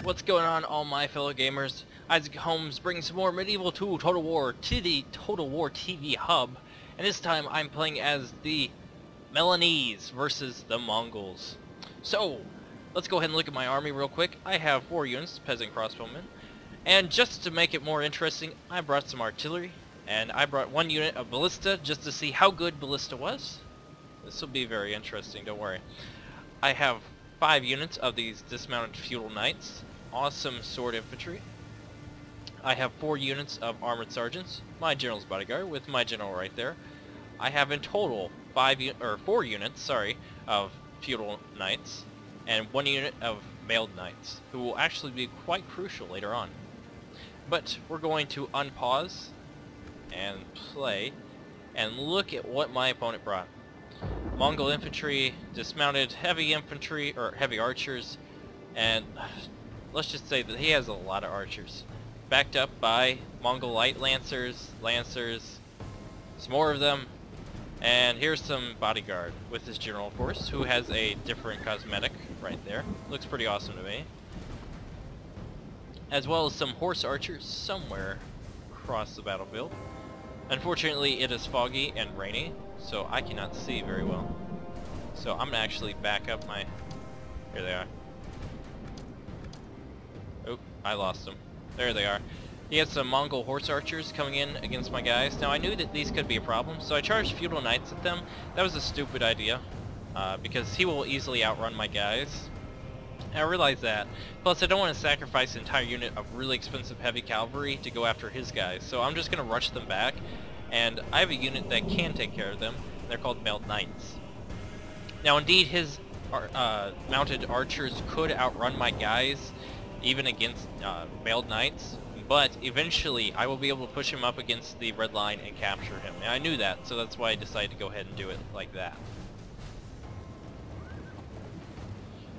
What's going on, all my fellow gamers? Isaac Holmes brings some more Medieval 2 Total War to the Total War TV hub, and this time I'm playing as the Milanese versus the Mongols. So, let's go ahead and look at my army real quick. I have 4 units, peasant crossbowmen, and just to make it more interesting, I brought some artillery, and I brought 1 unit of ballista just to see how good ballista was. This will be very interesting, don't worry. I have 5 units of these dismounted feudal knights, awesome sword infantry. I have 4 units of armored sergeants, my general's bodyguard with my general right there. I have in total 4 units, of feudal knights and 1 unit of mailed knights, who will actually be quite crucial later on. But we're going to unpause and play and look at what my opponent brought. Mongol infantry, dismounted heavy infantry, or heavy archers, and let's just say that he has a lot of archers. Backed up by Mongol light lancers, some more of them, and here's some bodyguard with his general, of course, who has a different cosmetic right there. Looks pretty awesome to me. As well as some horse archers somewhere across the battlefield. Unfortunately, it is foggy and rainy, so I cannot see very well. So I'm gonna actually back up my... Here they are. Oh, I lost them. There they are. He has some Mongol horse archers coming in against my guys. Now I knew that these could be a problem, so I charged feudal knights at them. That was a stupid idea, because he will easily outrun my guys. I realize that. Plus, I don't want to sacrifice an entire unit of really expensive heavy cavalry to go after his guys, so I'm just going to rush them back, and I have a unit that can take care of them. They're called mailed knights. Now, indeed, his mounted archers could outrun my guys, even against mailed knights, but eventually I will be able to push him up against the red line and capture him. And I knew that, so that's why I decided to go ahead and do it like that.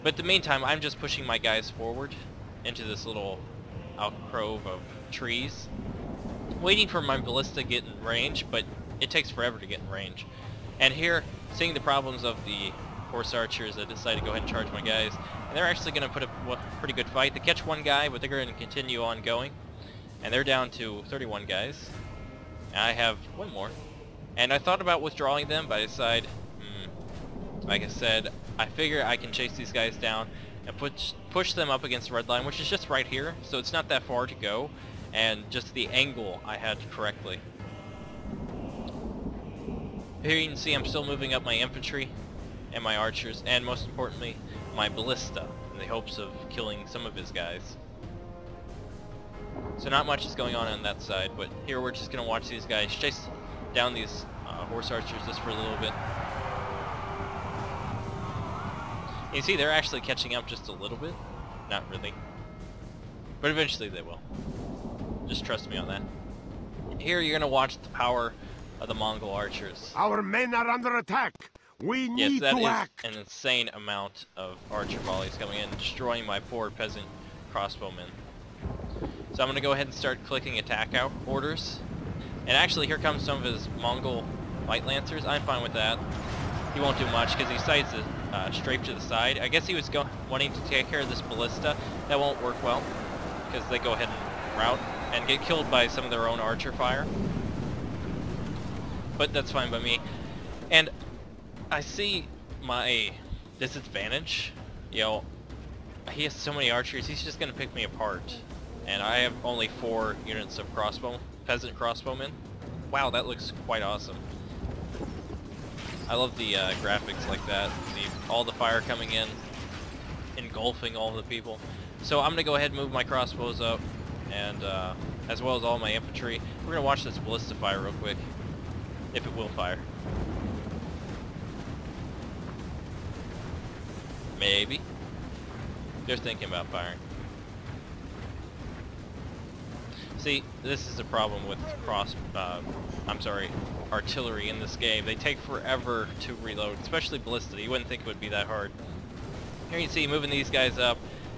But in the meantime, I'm just pushing my guys forward into this little alcove of trees, waiting for my ballista to get in range, but it takes forever to get in range. And here, seeing the problems of the horse archers, I decided to go ahead and charge my guys. And they're actually going to put up a pretty good fight. They catch 1 guy, but they're going to continue on going. And they're down to 31 guys. And I have 1 more. And I thought about withdrawing them, but I decided, like I said, I figure I can chase these guys down and push them up against the red line, which is just right here, so it's not that far to go, and just the angle I had correctly. Here you can see I'm still moving up my infantry and my archers, and most importantly, my ballista, in the hopes of killing some of his guys. So not much is going on that side, but here we're just going to watch these guys chase down these horse archers just for a little bit. You see, they're actually catching up just a little bit. Not really. But eventually they will. Just trust me on that. Here you're going to watch the power of the Mongol archers. Our men are under attack. We need to act. An insane amount of archer volleys coming in, destroying my poor peasant crossbowmen. So I'm going to go ahead and start clicking attack out orders. And actually, here comes some of his Mongol light lancers. I'm fine with that. He won't do much because he decides to strafe to the side. I guess he was wanting to take care of this ballista. That won't work well because they go ahead and rout and get killed by some of their own archer fire. But that's fine by me. And I see my disadvantage. You know, he has so many archers, he's just going to pick me apart. And I have only 4 units of peasant crossbowmen. Wow, that looks quite awesome. I love the graphics like that. All the fire coming in, engulfing all the people. So I'm going to go ahead and move my crossbows up, and as well as all my infantry. We're going to watch this ballista fire real quick, if it will fire. Maybe. They're thinking about firing. See, this is the problem with artillery in this game. They take forever to reload, especially ballista. You wouldn't think it would be that hard. Here you see moving these guys up,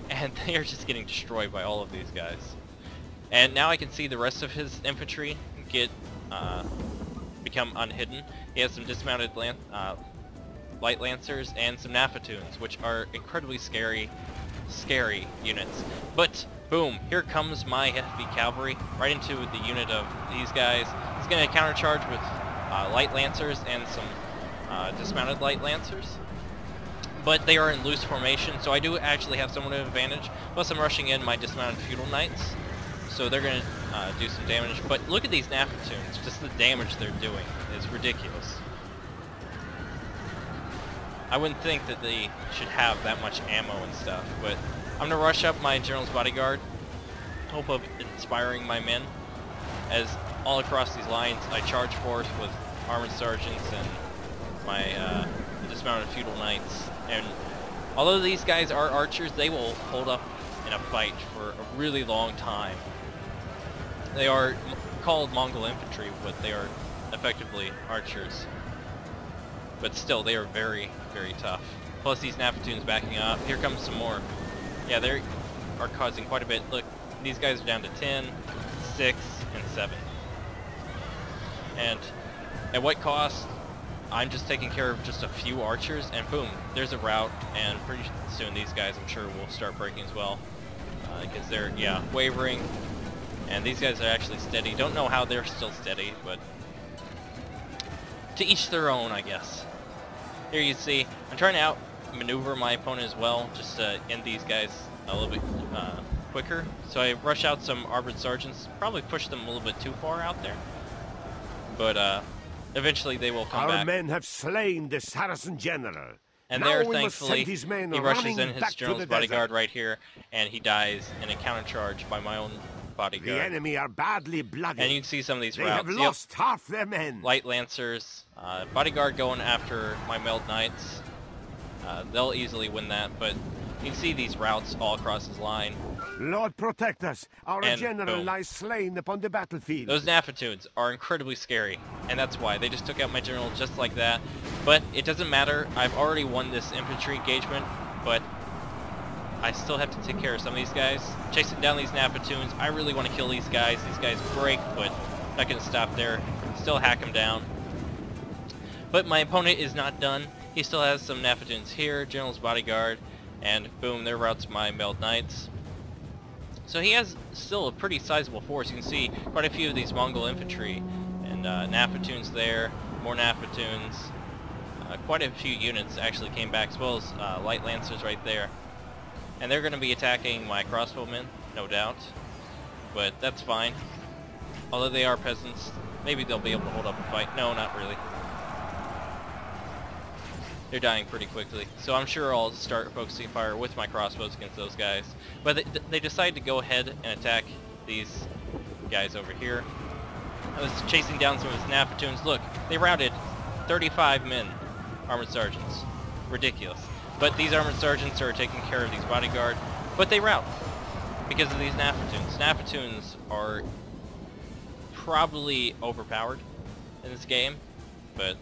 and they are just getting destroyed by all of these guys. And now I can see the rest of his infantry get become unhidden. He has some dismounted light lancers and some Nafatoons, which are incredibly scary units. But boom, here comes my heavy cavalry right into the unit of these guys. He's going to countercharge with light lancers and some dismounted light lancers. But they are in loose formation, so I do actually have somewhat of an advantage. Plus I'm rushing in my dismounted feudal knights, so they're going to do some damage. But look at these Nafatoons, just the damage they're doing is ridiculous. I wouldn't think that they should have that much ammo and stuff, but I'm going to rush up my general's bodyguard, hope of inspiring my men, as all across these lines I charge forth with armored sergeants and my dismounted feudal knights. And although these guys are archers, they will hold up in a fight for a really long time. They are called Mongol infantry, but they are effectively archers. But still, they are very, very tough. Plus these Nafatoons backing up. Here comes some more. Yeah, they are causing quite a bit. Look, these guys are down to 10, 6, and 7. And at what cost? I'm just taking care of just a few archers, and boom, there's a rout, and pretty soon these guys, I'm sure, will start breaking as well. Because they're, yeah, wavering, and these guys are actually steady. Don't know how they're still steady, but to each their own, I guess. Here you see, I'm trying to outmaneuver my opponent as well, just to end these guys a little bit quicker. So I rush out some armored sergeants, probably push them a little bit too far out there. But eventually they will come back. Our men have slain the Saracen general. And now there, we thankfully, must send his men he rushes in running his back to general's the bodyguard desert. right here, and he dies in a countercharge by my own bodyguard. The enemy are badly bloody. And you can see some of these they routes. have lost half their men. Light lancers, bodyguard going after my mailed knights. They'll easily win that, but you can see these routes all across his line. Lord protect us. Our And general boom. lies slain upon the battlefield. Those Nafatoons are incredibly scary, and that's why. They just took out my general just like that. But it doesn't matter. I've already won this infantry engagement, but I still have to take care of some of these guys. Chasing down these Nafatoons. I really want to kill these guys. These guys break, but not going to stop there. Still hack them down. But my opponent is not done. He still has some Nafatoons here, general's bodyguard, and boom, there routes my mailed knights. So he has still a pretty sizable force. You can see quite a few of these Mongol infantry, and Nafatoons there, more Nafatoons. Quite a few units actually came back, as well as light lancers right there. And they're going to be attacking my crossbowmen, no doubt. But that's fine. Although they are peasants, maybe they'll be able to hold up a fight. No, not really. They're dying pretty quickly, so I'm sure I'll start focusing fire with my crossbows against those guys. But they decide to go ahead and attack these guys over here. I was chasing down some of his Nafatoons. Look, they routed 35 men, armored sergeants. Ridiculous. But these armored sergeants are taking care of these bodyguard, but they rout because of these Nafatoons. Nafatoons are probably overpowered in this game, but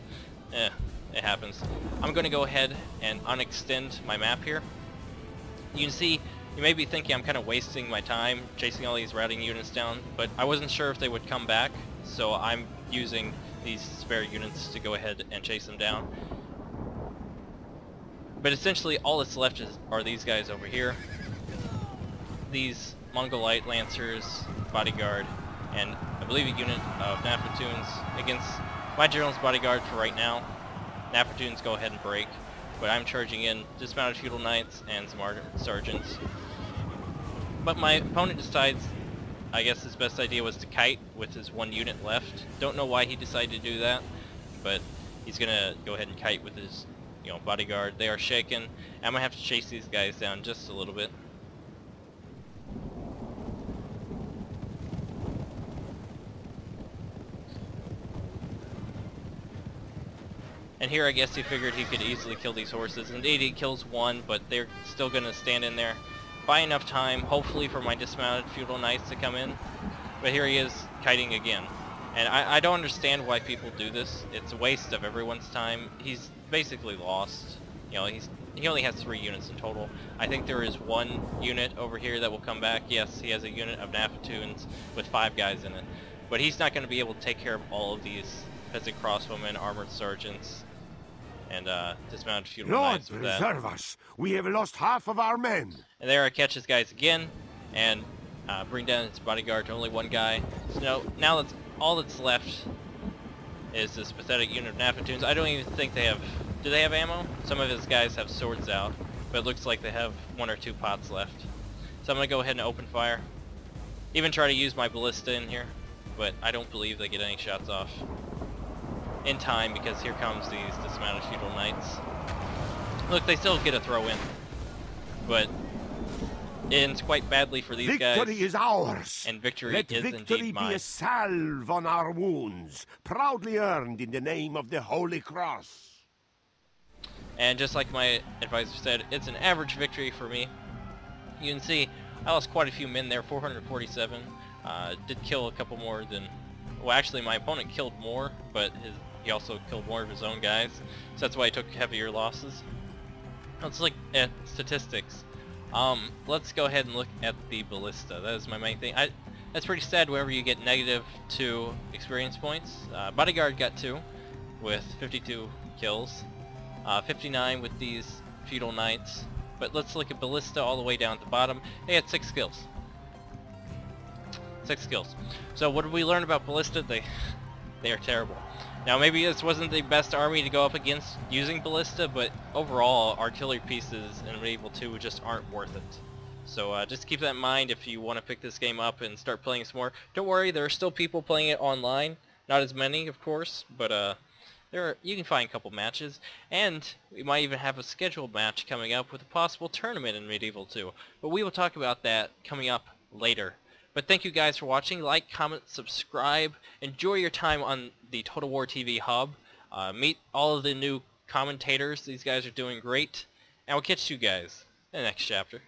it happens. I'm going to go ahead and unextend my map here. You can see, you may be thinking I'm kind of wasting my time chasing all these routing units down, but I wasn't sure if they would come back, so I'm using these spare units to go ahead and chase them down. But essentially all that's left are these guys over here. These Mongol light lancers, bodyguard, and I believe a unit of Nafatoons against my general's bodyguard for right now. Nafatoons go ahead and break, but I'm charging in dismounted feudal knights and some armored sergeants. But my opponent decides, I guess his best idea was to kite with his one unit left. Don't know why he decided to do that, but he's gonna go ahead and kite with his, bodyguard. They are shaken. I'm gonna have to chase these guys down just a little bit. And here I guess he figured he could easily kill these horses. Indeed, he kills one, but they're still going to stand in there. Buy enough time, hopefully, for my dismounted feudal knights to come in. But here he is, kiting again. And I don't understand why people do this. It's a waste of everyone's time. He's basically lost. He only has 3 units in total. I think there is 1 unit over here that will come back. Yes, he has a unit of Nafatoons with 5 guys in it. But he's not going to be able to take care of all of these peasant crossbowmen, armored sergeants, and dismounted feudal Lord knights with that. preserve us. We have lost half of our men. And there I catch his guys again, and bring down his bodyguard to only one guy. So now that's all that's left is this pathetic unit of Nafatoons. I don't even think they have... Do they have ammo? Some of his guys have swords out, but it looks like they have 1 or 2 pots left. So I'm going to go ahead and open fire. Even try to use my ballista in here, but I don't believe they get any shots off in time, because here comes these dismounted feudal knights. Look, they still get a throw in, but it ends quite badly for these guys. Victory is ours. And victory Let is victory indeed be mine. a salve on our wounds, proudly earned in the name of the Holy Cross. And just like my advisor said, it's an average victory for me. You can see I lost quite a few men there, 447. Did kill a couple more than... Well, actually my opponent killed more, but he also killed more of his own guys. So that's why he took heavier losses. Let's look at statistics. Let's go ahead and look at the ballista. That is my main thing. That's pretty sad whenever you get -2 experience points. Bodyguard got 2 with 52 kills. 59 with these feudal knights. But let's look at ballista all the way down at the bottom. They had 6 kills. 6 kills. So what did we learn about ballista? They are terrible. Now maybe this wasn't the best army to go up against using ballista, but overall artillery pieces in Medieval 2 just aren't worth it. So just keep that in mind if you want to pick this game up and start playing some more. Don't worry, there are still people playing it online. Not as many, of course, but you can find a couple matches, and we might even have a scheduled match coming up with a possible tournament in Medieval 2. But we will talk about that coming up later. But thank you guys for watching. Like, comment, subscribe. Enjoy your time on the Total War TV hub. Meet all of the new commentators. These guys are doing great. And we'll catch you guys in the next chapter.